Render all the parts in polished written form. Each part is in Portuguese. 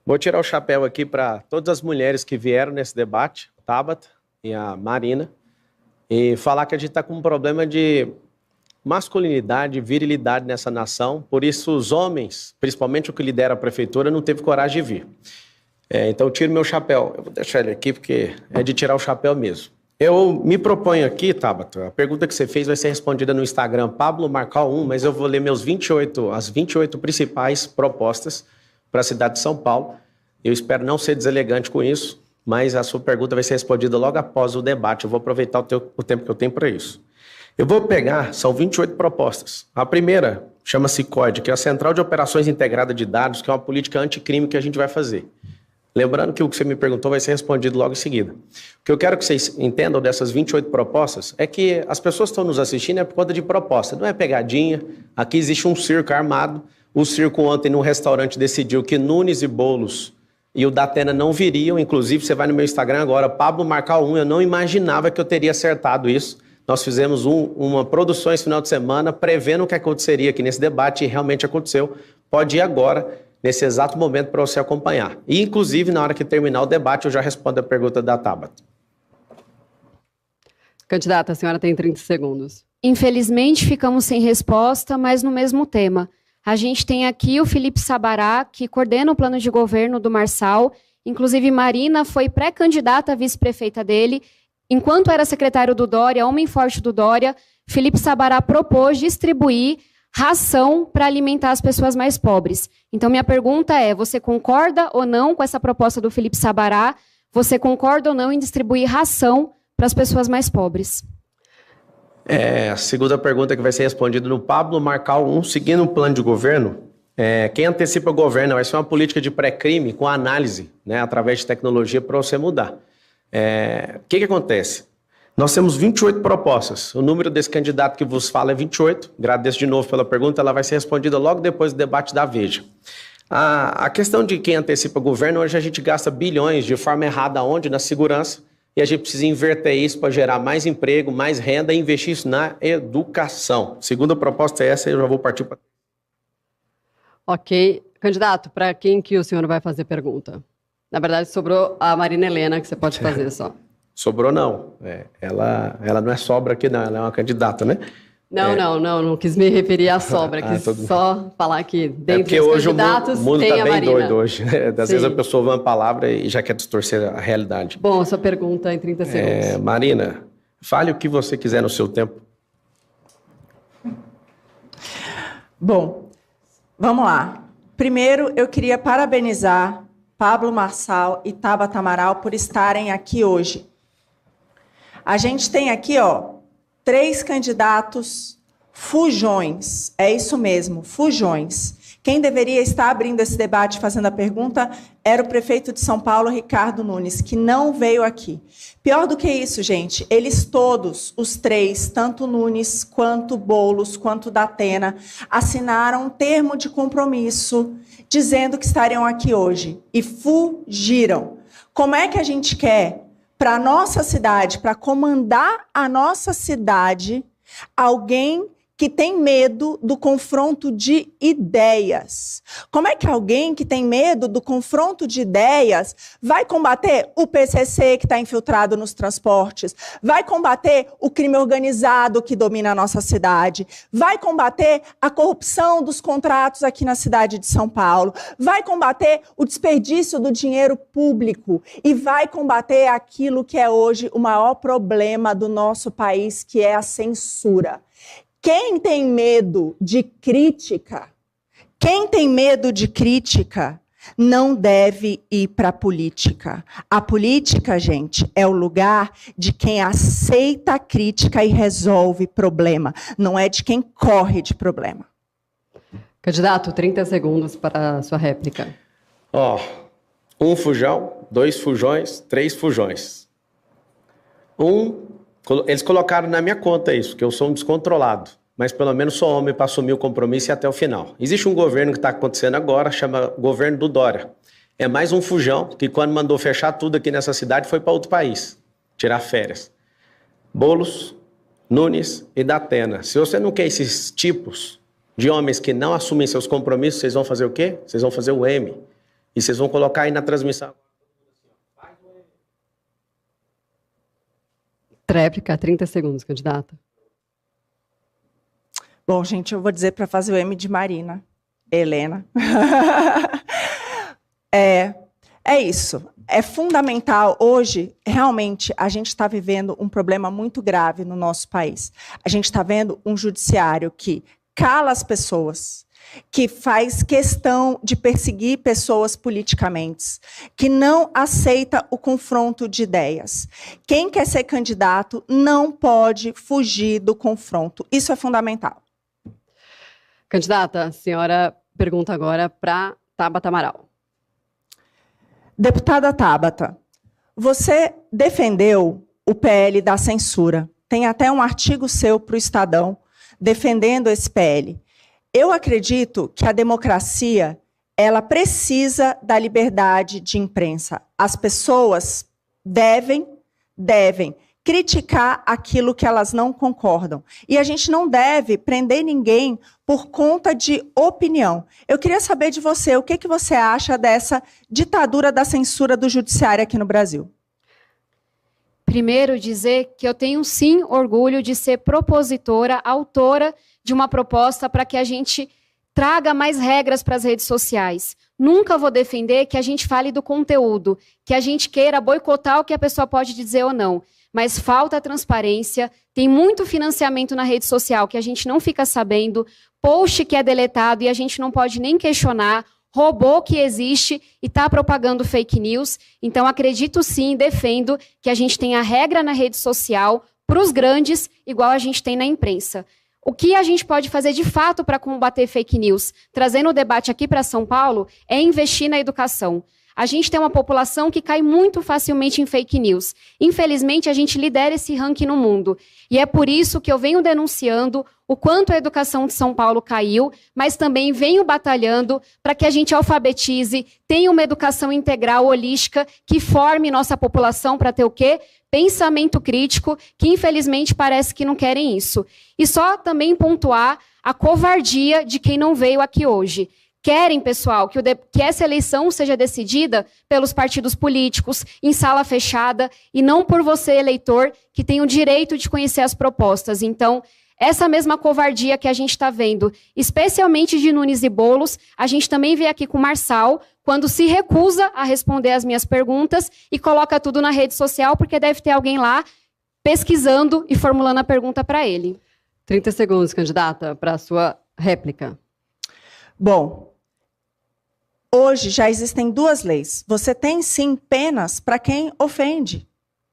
Vou tirar o chapéu aqui para todas as mulheres que vieram nesse debate, Tabata e a Marina, e falar que a gente está com um problema de masculinidade, virilidade nessa nação. Por isso, os homens, principalmente o que lidera a prefeitura, não teve coragem de vir. Então, eu tiro meu chapéu. Eu vou deixar ele aqui porque é de tirar o chapéu mesmo. Eu me proponho aqui, Tabata, a pergunta que você fez vai ser respondida no Instagram Pablo Marcal 1, mas eu vou ler as 28 principais propostas para a cidade de São Paulo. Eu espero não ser deselegante com isso, mas a sua pergunta vai ser respondida logo após o debate. Eu vou aproveitar o tempo que eu tenho para isso. Eu vou pegar, são 28 propostas. A primeira chama-se COID, que é a Central de Operações Integrada de Dados, que é uma política anticrime que a gente vai fazer. Lembrando que o que você me perguntou vai ser respondido logo em seguida. O que eu quero que vocês entendam dessas 28 propostas é que as pessoas que estão nos assistindo é por conta de proposta, não é pegadinha. Aqui existe um circo armado. O circo ontem no restaurante decidiu que Nunes e Boulos e o Datena não viriam. Inclusive, você vai no meu Instagram agora, Pablo Marcal 1, eu não imaginava que eu teria acertado isso. Nós fizemos uma produção esse final de semana prevendo o que aconteceria aqui nesse debate e realmente aconteceu. Pode ir agora, nesse exato momento, para você acompanhar. E, inclusive, na hora que terminar o debate, eu já respondo a pergunta da Tabata. Candidata, a senhora tem 30 segundos. Infelizmente, ficamos sem resposta, mas no mesmo tema. A gente tem aqui o Felipe Sabará, que coordena o plano de governo do Marçal. Inclusive, Marina foi pré-candidata a vice-prefeita dele. Enquanto era secretário do Dória, homem forte do Dória, Felipe Sabará propôs distribuir ração para alimentar as pessoas mais pobres. Então, minha pergunta é, você concorda ou não com essa proposta do Felipe Sabará? Você concorda ou não em distribuir ração para as pessoas mais pobres? A segunda pergunta que vai ser respondida no Pablo Marcal 1, seguindo o plano de governo, quem antecipa o governo vai ser uma política de pré-crime com análise, né, através de tecnologia para você mudar. O que acontece? Nós temos 28 propostas. O número desse candidato que vos fala é 28. Agradeço de novo pela pergunta. Ela vai ser respondida logo depois do debate da Veja. A questão de quem antecipa o governo, hoje a gente gasta bilhões de forma errada onde? Na segurança. E a gente precisa inverter isso para gerar mais emprego, mais renda e investir isso na educação. Segunda proposta é essa, eu já vou partir para... Ok. Candidato, para quem que o senhor vai fazer pergunta? Na verdade, sobrou a Marina Helena, que você pode fazer só. Sobrou não. Ela não é sobra aqui, não. Ela é uma candidata, né? Não quis me referir à sobra. Quis só falar que dentro dos candidatos o mundo tem tá a bem Marina. doido hoje. Às vezes a pessoa vê uma palavra e já quer distorcer a realidade. Bom, sua pergunta em 30 segundos. Marina, fale o que você quiser no seu tempo. Bom, vamos lá. Primeiro, eu queria parabenizar Pablo Marçal e Tabata Amaral por estarem aqui hoje. A gente tem aqui, 3 candidatos fujões. É isso mesmo, fujões. Quem deveria estar abrindo esse debate, fazendo a pergunta, era o prefeito de São Paulo, Ricardo Nunes, que não veio aqui. Pior do que isso, gente, eles todos, os 3, tanto Nunes, quanto Boulos, quanto Datena, assinaram um termo de compromisso dizendo que estariam aqui hoje e fugiram. Como é que a gente quer, para a nossa cidade, para comandar a nossa cidade, alguém que tem medo do confronto de ideias? Como é que alguém que tem medo do confronto de ideias vai combater o PCC que está infiltrado nos transportes, vai combater o crime organizado que domina a nossa cidade, vai combater a corrupção dos contratos aqui na cidade de São Paulo, vai combater o desperdício do dinheiro público e vai combater aquilo que é hoje o maior problema do nosso país, que é a censura. Quem tem medo de crítica, não deve ir para a política. A política, gente, é o lugar de quem aceita a crítica e resolve problema, não é de quem corre de problema. Candidato, 30 segundos para a sua réplica. 1 fujão, 2 fujões, 3 fujões. Eles colocaram na minha conta isso, que eu sou um descontrolado, mas pelo menos sou homem para assumir o compromisso e ir até o final. Existe um governo que está acontecendo agora, chama governo do Dória. É mais um fujão que quando mandou fechar tudo aqui nessa cidade foi para outro país, tirar férias. Boulos, Nunes e Datena. Se você não quer esses tipos de homens que não assumem seus compromissos, vocês vão fazer o quê? Vocês vão fazer o M. E vocês vão colocar aí na transmissão. Tréplica, 30 segundos, candidata. Bom, gente, eu vou dizer para fazer o M de Marina. Helena. É isso. É fundamental. Hoje, realmente, a gente está vivendo um problema muito grave no nosso país. A gente está vendo um judiciário que cala as pessoas, que faz questão de perseguir pessoas politicamente, que não aceita o confronto de ideias. Quem quer ser candidato não pode fugir do confronto. Isso é fundamental. Candidata, a senhora pergunta agora para Tabata Amaral. Deputada Tabata, você defendeu o PL da censura. Tem até um artigo seu para o Estadão defendendo esse PL. Eu acredito que a democracia, ela precisa da liberdade de imprensa. As pessoas devem criticar aquilo que elas não concordam. E a gente não deve prender ninguém por conta de opinião. Eu queria saber de você, o que você acha dessa ditadura da censura do judiciário aqui no Brasil? Primeiro, dizer que eu tenho, sim, orgulho de ser propositora, autora de uma proposta para que a gente traga mais regras para as redes sociais. Nunca vou defender que a gente fale do conteúdo, que a gente queira boicotar o que a pessoa pode dizer ou não. Mas falta transparência, tem muito financiamento na rede social que a gente não fica sabendo, post que é deletado e a gente não pode nem questionar, robô que existe e está propagando fake news. Então, acredito sim, defendo que a gente tenha regra na rede social para os grandes, igual a gente tem na imprensa. O que a gente pode fazer de fato para combater fake news, trazendo o debate aqui para São Paulo, é investir na educação. A gente tem uma população que cai muito facilmente em fake news. Infelizmente, a gente lidera esse ranking no mundo. E é por isso que eu venho denunciando o quanto a educação de São Paulo caiu, mas também venho batalhando para que a gente alfabetize, tenha uma educação integral, holística, que forme nossa população para ter o quê? Pensamento crítico, que infelizmente parece que não querem isso. E só também pontuar a covardia de quem não veio aqui hoje. Querem, pessoal, que essa eleição seja decidida pelos partidos políticos, em sala fechada, e não por você, eleitor, que tem o direito de conhecer as propostas. Então, essa mesma covardia que a gente está vendo, especialmente de Nunes e Boulos, a gente também vê aqui com o Marçal, quando se recusa a responder as minhas perguntas e coloca tudo na rede social, porque deve ter alguém lá pesquisando e formulando a pergunta para ele. 30 segundos, candidata, para a sua réplica. Bom, hoje já existem duas leis. Você tem, sim, penas para quem ofende.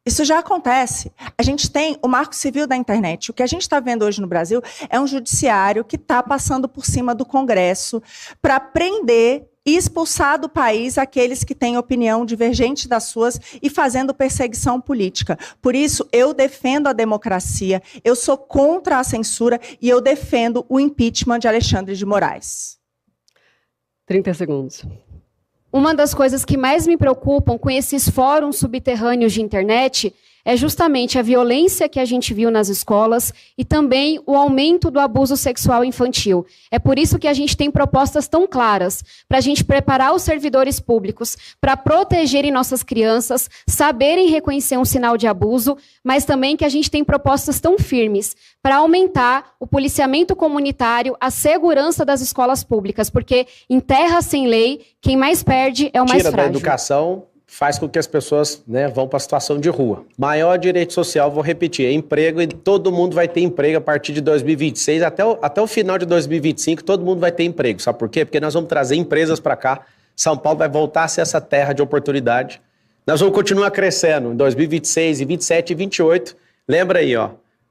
Isso já acontece. A gente tem o Marco Civil da internet. O que a gente está vendo hoje no Brasil é um judiciário que está passando por cima do Congresso para prender e expulsar do país aqueles que têm opinião divergente das suas e fazendo perseguição política. Por isso, eu defendo a democracia, eu sou contra a censura e eu defendo o impeachment de Alexandre de Moraes. 30 segundos. Uma das coisas que mais me preocupam com esses fóruns subterrâneos de internet é justamente a violência que a gente viu nas escolas e também o aumento do abuso sexual infantil. É por isso que a gente tem propostas tão claras para a gente preparar os servidores públicos para protegerem nossas crianças, saberem reconhecer um sinal de abuso, mas também que a gente tem propostas tão firmes para aumentar o policiamento comunitário, a segurança das escolas públicas, porque em terra sem lei, quem mais perde é o mais frágil. Tira da educação, faz com que as pessoas, né, vão para a situação de rua. Maior direito social, vou repetir, é emprego, e todo mundo vai ter emprego a partir de 2026, até o final de 2025, todo mundo vai ter emprego. Sabe por quê? Porque nós vamos trazer empresas para cá, São Paulo vai voltar a ser essa terra de oportunidade. Nós vamos continuar crescendo em 2026, e 27 e 28. Lembra aí, ó,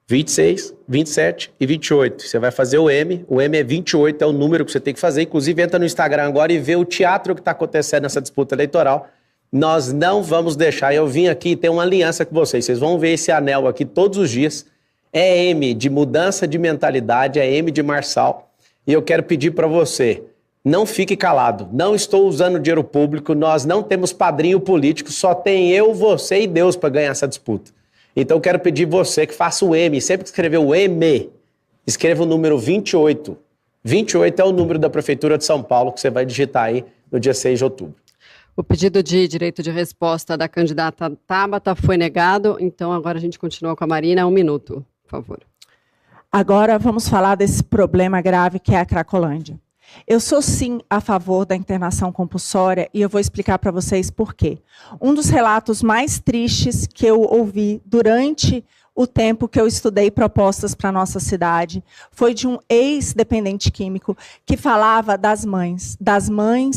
26, 27 e 28. Você vai fazer o M é 28, é o número que você tem que fazer. Inclusive, entra no Instagram agora e vê o teatro que está acontecendo nessa disputa eleitoral. Nós não vamos deixar, eu vim aqui ter uma aliança com vocês vão ver esse anel aqui todos os dias, é M de mudança de mentalidade, é M de Marçal, e eu quero pedir para você, não fique calado, não estou usando dinheiro público, nós não temos padrinho político, só tem eu, você e Deus para ganhar essa disputa. Então eu quero pedir você que faça o M, sempre que escrever o M, escreva o número 28. 28 é o número da Prefeitura de São Paulo que você vai digitar aí no dia 6 de outubro. O pedido de direito de resposta da candidata Tabata foi negado, então agora a gente continua com a Marina. 1 minuto, por favor. Agora vamos falar desse problema grave que é a Cracolândia. Eu sou, sim, a favor da internação compulsória e eu vou explicar para vocês por quê. Um dos relatos mais tristes que eu ouvi durante o tempo que eu estudei propostas para a nossa cidade foi de um ex-dependente químico que falava das mães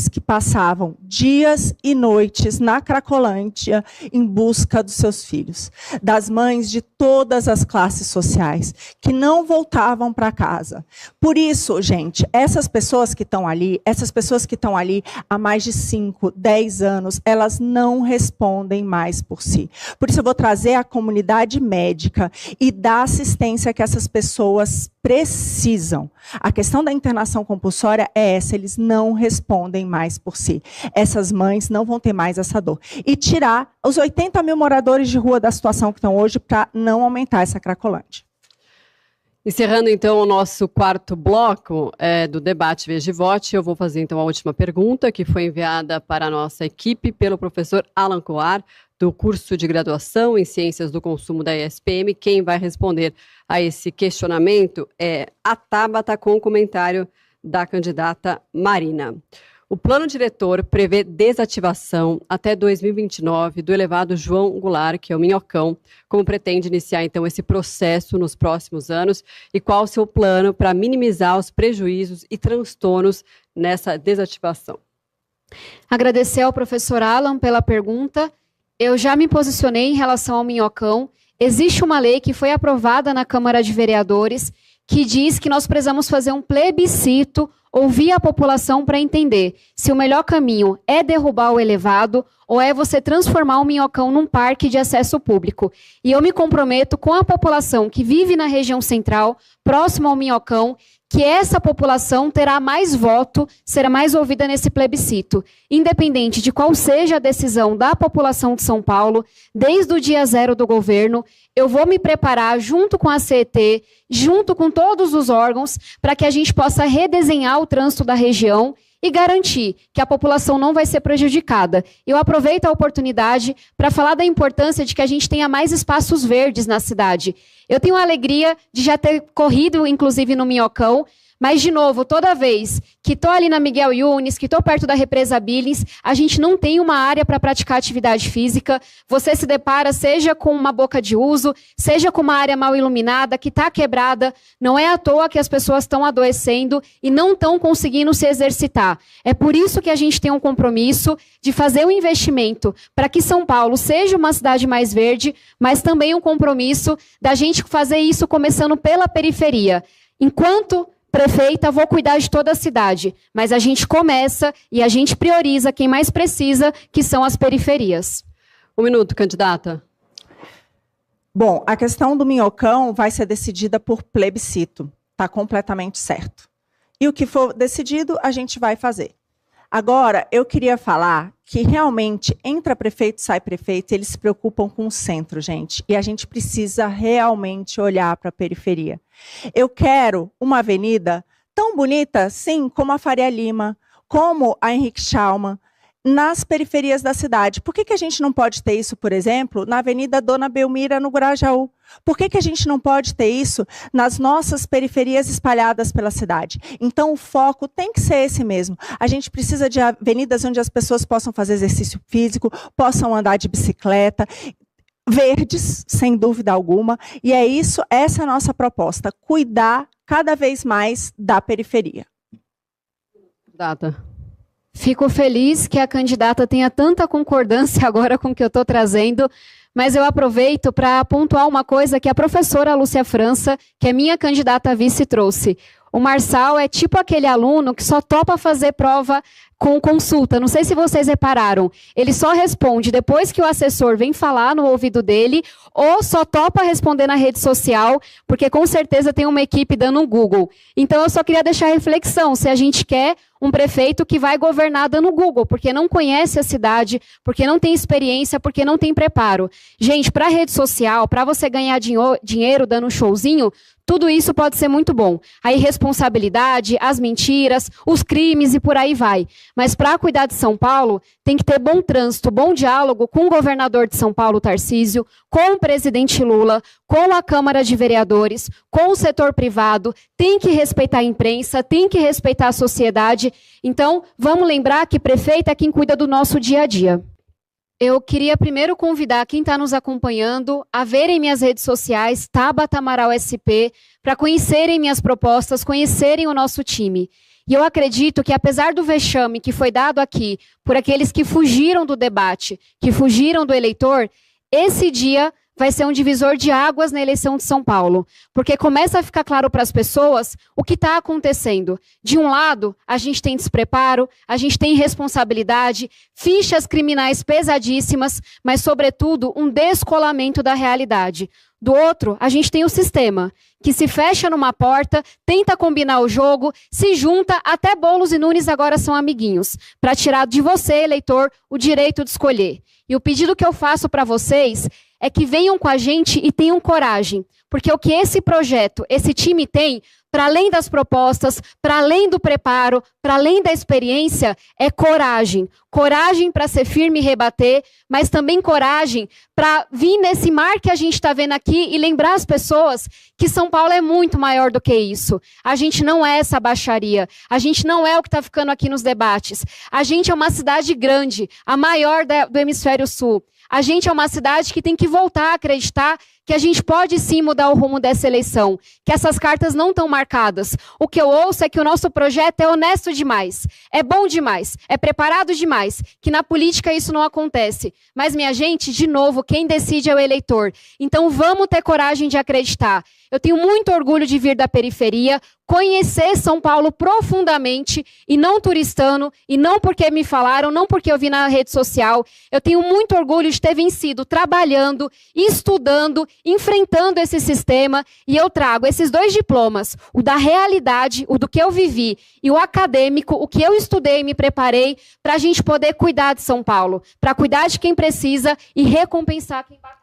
que passavam dias e noites na Cracolândia em busca dos seus filhos, das mães de todas as classes sociais, que não voltavam para casa. Por isso, gente, essas pessoas que estão ali há mais de 5, 10 anos, elas não respondem mais por si. Por isso eu vou trazer a comunidade médica e da assistência que essas pessoas precisam. A questão da internação compulsória é essa, eles não respondem mais por si. Essas mães não vão ter mais essa dor. E tirar os 80 mil moradores de rua da situação que estão hoje para não aumentar essa Cracolândia. Encerrando, então, o nosso quarto bloco do debate Veja e Vote, eu vou fazer, então, a última pergunta, que foi enviada para a nossa equipe pelo professor Alan Coar, do curso de graduação em Ciências do Consumo da ESPM. Quem vai responder a esse questionamento é a Tabata, com o comentário da candidata Marina. O plano diretor prevê desativação até 2029 do elevado João Goulart, que é o Minhocão. Como pretende iniciar, então, esse processo nos próximos anos? E qual o seu plano para minimizar os prejuízos e transtornos nessa desativação? Agradecer ao professor Alan pela pergunta. Eu já me posicionei em relação ao Minhocão. Existe uma lei que foi aprovada na Câmara de Vereadores que diz que nós precisamos fazer um plebiscito, ouvir a população para entender se o melhor caminho é derrubar o elevado ou é você transformar o Minhocão num parque de acesso público. E eu me comprometo com a população que vive na região central, próximo ao Minhocão, que essa população terá mais voto, será mais ouvida nesse plebiscito. Independente de qual seja a decisão da população de São Paulo, desde o dia 0 do governo, eu vou me preparar junto com a CET, junto com todos os órgãos, para que a gente possa redesenhar o trânsito da região e garantir que a população não vai ser prejudicada. Eu aproveito a oportunidade para falar da importância de que a gente tenha mais espaços verdes na cidade. Eu tenho a alegria de já ter corrido, inclusive, no Minhocão, mas, de novo, toda vez que estou ali na Miguel Yunes, que estou perto da represa Billings, a gente não tem uma área para praticar atividade física. Você se depara, seja com uma boca de uso, seja com uma área mal iluminada, que está quebrada. Não é à toa que as pessoas estão adoecendo e não estão conseguindo se exercitar. É por isso que a gente tem um compromisso de fazer um investimento para que São Paulo seja uma cidade mais verde, mas também um compromisso da gente fazer isso começando pela periferia. Enquanto prefeita, vou cuidar de toda a cidade, mas a gente começa e a gente prioriza quem mais precisa, que são as periferias. 1 minuto, candidata. Bom, a questão do Minhocão vai ser decidida por plebiscito, está completamente certo. E o que for decidido, a gente vai fazer. Agora, eu queria falar que realmente entra prefeito, sai prefeito, eles se preocupam com o centro, gente. E a gente precisa realmente olhar para a periferia. Eu quero uma avenida tão bonita, sim, como a Faria Lima, como a Henrique Schaumann, nas periferias da cidade. Por que a gente não pode ter isso, por exemplo, na Avenida Dona Belmira, no Grajaú? Por que a gente não pode ter isso nas nossas periferias espalhadas pela cidade? Então, o foco tem que ser esse mesmo. A gente precisa de avenidas onde as pessoas possam fazer exercício físico, possam andar de bicicleta, verdes, sem dúvida alguma. E é isso, essa é a nossa proposta, cuidar cada vez mais da periferia. Data. Fico feliz que a candidata tenha tanta concordância agora com o que eu estou trazendo, mas eu aproveito para pontuar uma coisa que a professora Lúcia França, que é minha candidata a vice, trouxe. O Marçal é tipo aquele aluno que só topa fazer prova com consulta. Não sei se vocês repararam. Ele só responde depois que o assessor vem falar no ouvido dele, ou só topa responder na rede social, porque com certeza tem uma equipe dando um Google. Então eu só queria deixar a reflexão, se a gente quer um prefeito que vai governar dando Google, porque não conhece a cidade, porque não tem experiência, porque não tem preparo. Gente, para a rede social, para você ganhar dinheiro dando um showzinho, tudo isso pode ser muito bom. A irresponsabilidade, as mentiras, os crimes e por aí vai. Mas para cuidar de São Paulo, tem que ter bom trânsito, bom diálogo com o governador de São Paulo, Tarcísio, com o presidente Lula, com a Câmara de Vereadores, com o setor privado, tem que respeitar a imprensa, tem que respeitar a sociedade. Então, vamos lembrar que prefeito é quem cuida do nosso dia a dia. Eu queria primeiro convidar quem está nos acompanhando a verem minhas redes sociais, Tabata Amaral SP, para conhecerem minhas propostas, conhecerem o nosso time. E eu acredito que, apesar do vexame que foi dado aqui por aqueles que fugiram do debate, que fugiram do eleitor, esse dia vai ser um divisor de águas na eleição de São Paulo, porque começa a ficar claro para as pessoas o que está acontecendo. De um lado, a gente tem despreparo, a gente tem irresponsabilidade, fichas criminais pesadíssimas, mas, sobretudo, um descolamento da realidade. Do outro, a gente tem o sistema, que se fecha numa porta, tenta combinar o jogo, se junta, até Boulos e Nunes agora são amiguinhos, para tirar de você, eleitor, o direito de escolher. E o pedido que eu faço para vocês é que venham com a gente e tenham coragem, porque o que esse projeto, esse time tem, para além das propostas, para além do preparo, para além da experiência, é coragem. Coragem para ser firme e rebater, mas também coragem para vir nesse mar que a gente está vendo aqui e lembrar as pessoas que São Paulo é muito maior do que isso. A gente não é essa baixaria, a gente não é o que está ficando aqui nos debates. A gente é uma cidade grande, a maior do Hemisfério Sul. A gente é uma cidade que tem que voltar a acreditar que a gente pode sim mudar o rumo dessa eleição, que essas cartas não estão marcadas. O que eu ouço é que o nosso projeto é honesto demais, é bom demais, é preparado demais, que na política isso não acontece. Mas, minha gente, de novo, quem decide é o eleitor. Então vamos ter coragem de acreditar. Eu tenho muito orgulho de vir da periferia, conhecer São Paulo profundamente e não turistando, e não porque me falaram, não porque eu vi na rede social. Eu tenho muito orgulho de ter vencido trabalhando, estudando, enfrentando esse sistema, e eu trago esses dois diplomas, o da realidade, o do que eu vivi, e o acadêmico, o que eu estudei e me preparei, para a gente poder cuidar de São Paulo, para cuidar de quem precisa e recompensar quem batalha.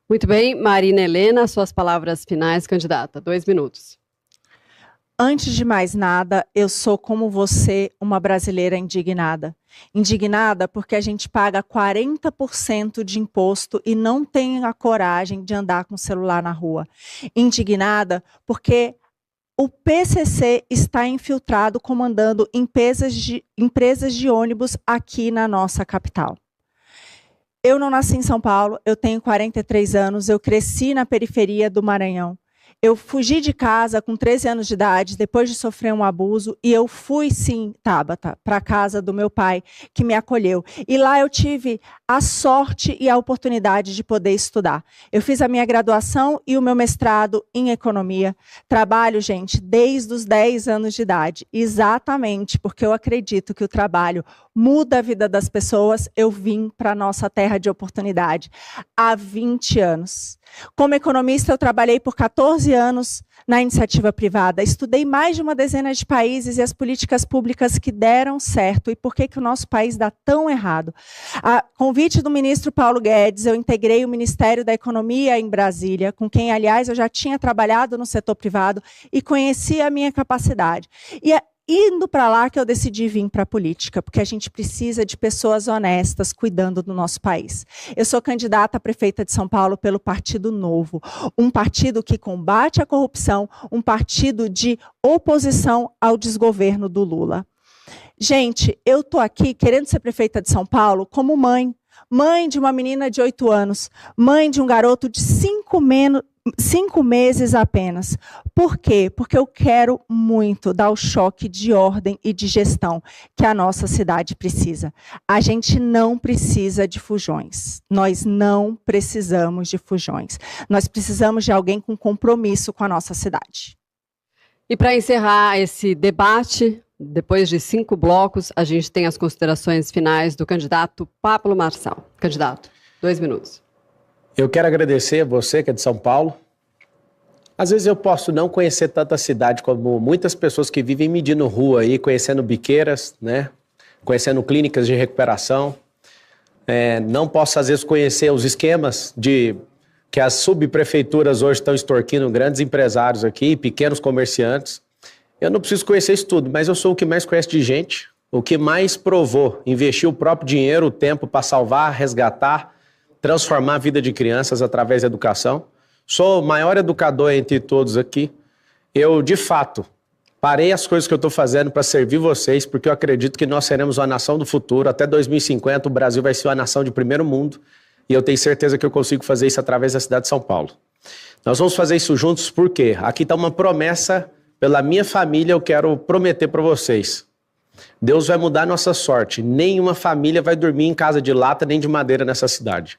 Muito bem, Marina Helena, suas palavras finais, candidata. 2 minutos. Antes de mais nada, eu sou, como você, uma brasileira indignada. Indignada porque a gente paga 40% de imposto e não tem a coragem de andar com o celular na rua. Indignada porque o PCC está infiltrado comandando empresas de ônibus aqui na nossa capital. Eu não nasci em São Paulo, eu tenho 43 anos, eu cresci na periferia do Maranhão. Eu fugi de casa com 13 anos de idade, depois de sofrer um abuso, e eu fui, sim, Tabata, para a casa do meu pai, que me acolheu. E lá eu tive a sorte e a oportunidade de poder estudar. Eu fiz a minha graduação e o meu mestrado em economia. Trabalho, gente, desde os 10 anos de idade, exatamente porque eu acredito que o trabalho muda a vida das pessoas. Eu vim para a nossa terra de oportunidade há 20 anos. Como economista, eu trabalhei por 14 anos na iniciativa privada. Estudei mais de uma dezena de países e as políticas públicas que deram certo. E por que o nosso país dá tão errado? A convite do ministro Paulo Guedes, eu integrei o Ministério da Economia em Brasília, com quem, aliás, eu já tinha trabalhado no setor privado e conhecia a minha capacidade. E indo para lá que eu decidi vir para a política, porque a gente precisa de pessoas honestas cuidando do nosso país. Eu sou candidata a prefeita de São Paulo pelo Partido Novo, um partido que combate a corrupção, um partido de oposição ao desgoverno do Lula. Gente, eu estou aqui querendo ser prefeita de São Paulo como mãe. Mãe de uma menina de 8 anos, mãe de um garoto de 5 meses apenas. Por quê? Porque eu quero muito dar o choque de ordem e de gestão que a nossa cidade precisa. A gente não precisa de fujões. Nós não precisamos de fujões. Nós precisamos de alguém com compromisso com a nossa cidade. E para encerrar esse debate, depois de 5 blocos, a gente tem as considerações finais do candidato Pablo Marçal. Candidato, 2 minutos. Eu quero agradecer a você, que é de São Paulo. Às vezes eu posso não conhecer tanta cidade como muitas pessoas que vivem medindo rua aí, conhecendo biqueiras, né? Conhecendo clínicas de recuperação. Não posso, às vezes, conhecer os esquemas de que as subprefeituras hoje estão extorquindo grandes empresários aqui, pequenos comerciantes. Eu não preciso conhecer isso tudo, mas eu sou o que mais conhece de gente, o que mais provou, investir o próprio dinheiro, o tempo para salvar, resgatar, transformar a vida de crianças através da educação. Sou o maior educador entre todos aqui. Eu, de fato, parei as coisas que eu estou fazendo para servir vocês, porque eu acredito que nós seremos uma nação do futuro. Até 2050, o Brasil vai ser uma nação de primeiro mundo. E eu tenho certeza que eu consigo fazer isso através da cidade de São Paulo. Nós vamos fazer isso juntos porque aqui está uma promessa pela minha família, eu quero prometer para vocês. Deus vai mudar a nossa sorte. Nenhuma família vai dormir em casa de lata nem de madeira nessa cidade.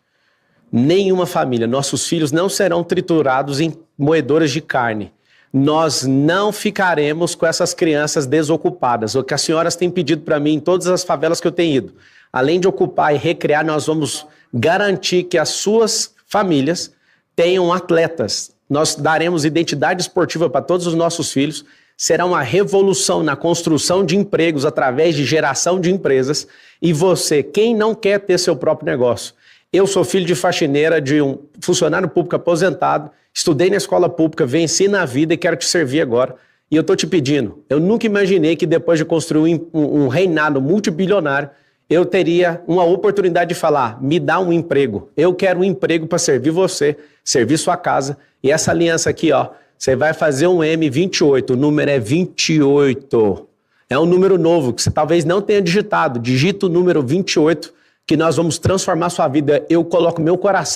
Nenhuma família. Nossos filhos não serão triturados em moedores de carne. Nós não ficaremos com essas crianças desocupadas. O que as senhoras têm pedido para mim em todas as favelas que eu tenho ido. Além de ocupar e recriar, nós vamos garantir que as suas famílias tenham atletas. Nós daremos identidade esportiva para todos os nossos filhos. Será uma revolução na construção de empregos através de geração de empresas. E você, quem não quer ter seu próprio negócio? Eu sou filho de faxineira, de um funcionário público aposentado, estudei na escola pública, venci na vida e quero te servir agora. E eu estou te pedindo, eu nunca imaginei que depois de construir um reinado multibilionário, eu teria uma oportunidade de falar, me dá um emprego. Eu quero um emprego para servir você, servir sua casa. E essa aliança aqui, ó, você vai fazer um M28, o número é 28. É um número novo que você talvez não tenha digitado. Digita o número 28 que nós vamos transformar sua vida. Eu coloco meu coração